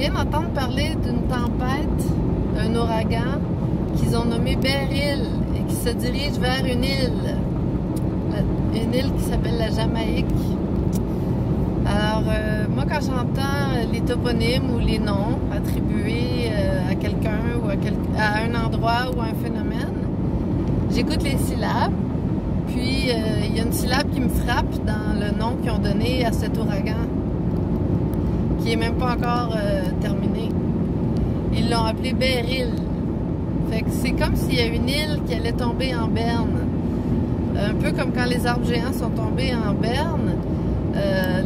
viens d'entendre parler d'une tempête, d'un ouragan qu'ils ont nommé Beryl et qui se dirige vers une île qui s'appelle la Jamaïque. Alors, moi, quand j'entends les toponymes ou les noms attribués à quelqu'un ou à un endroit ou à un phénomène, j'écoute les syllabes. Puis, il y a une syllabe qui me frappe dans le nom qu'ils ont donné à cet ouragan, qui n'est même pas encore terminé. Ils l'ont appelé Beryl. Fait que c'est comme s'il y a une île qui allait tomber en berne. Un peu comme quand les arbres géants sont tombés en berne.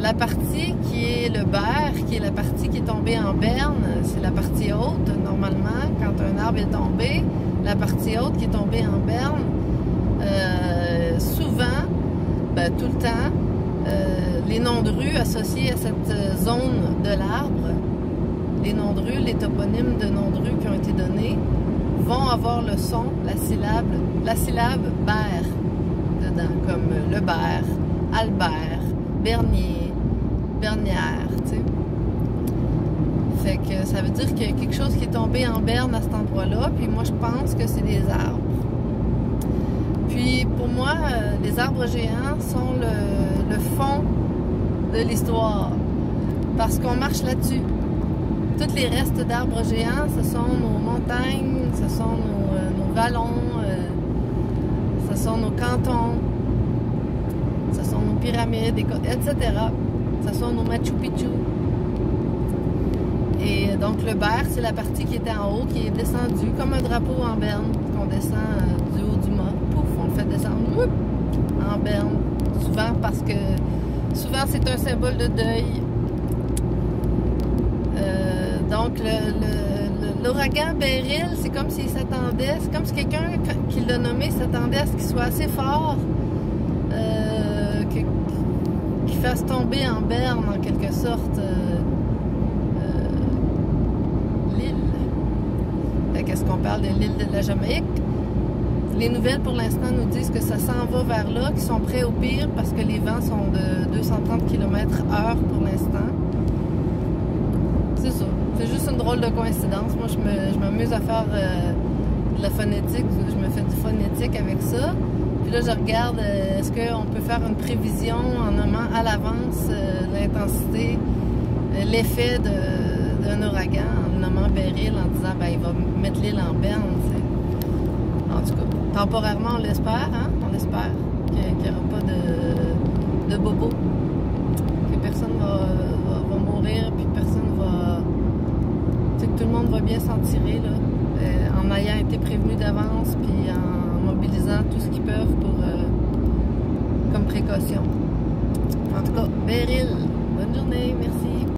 La partie qui est le berre, qui est la partie qui est tombée en berne, c'est la partie haute. Normalement, quand un arbre est tombé, la partie haute qui est tombée en berne, souvent, tout le temps, les noms de rue associés à cette zone de l'arbre, les noms de rue, les toponymes de noms de rue qui ont été donnés, vont avoir le son, la syllabe berre dedans, comme le berre, Albert, Bernier, Bernière, tu sais. Fait que ça veut dire qu'il y a quelque chose qui est tombé en berne à cet endroit-là, puis moi je pense que c'est des arbres. Puis pour moi, les arbres géants sont le fond de l'histoire, parce qu'on marche là-dessus. Tous les restes d'arbres géants, ce sont nos montagnes, ce sont nos vallons, ce sont nos cantons, ce sont nos pyramides, etc. Ce sont nos Machu Picchu. Et donc le berre, c'est la partie qui était en haut, qui est descendue comme un drapeau en berne, qu'on descend du haut du mât. Pouf, on le fait descendre en berne. Souvent parce que c'est un symbole de deuil. Donc l'ouragan Beryl, c'est comme s'il s'attendait, c'est comme si quelqu'un qui l'a nommé s'attendait à ce qu'il soit assez fort, qu'il fasse tomber en berne en quelque sorte l'île. Qu'est-ce qu'on parle de l'île de la Jamaïque? Les nouvelles pour l'instant nous disent que ça s'en va vers là, qu'ils sont prêts au pire parce que les vents sont de 230 km/h pour l'instant. C'est ça. C'est juste une drôle de coïncidence. Moi, je m'amuse à faire de la phonétique. Je me fais du phonétique avec ça. Puis là, je regarde, est-ce qu'on peut faire une prévision en nommant à l'avance l'intensité, l'effet d'un ouragan, en le nommant Beryl, en disant, il va mettre l'île en berne, tu sais. En tout cas, temporairement, on l'espère, hein? On espère qu'il n'y aura pas de bobo. Que personne va mourir, puis personne va... Tu sais, que tout le monde va bien s'en tirer, là, en ayant été prévenu d'avance, puis en mobilisant tout ce qu'ils peuvent comme précaution. En tout cas, Beryl, bonne journée, merci.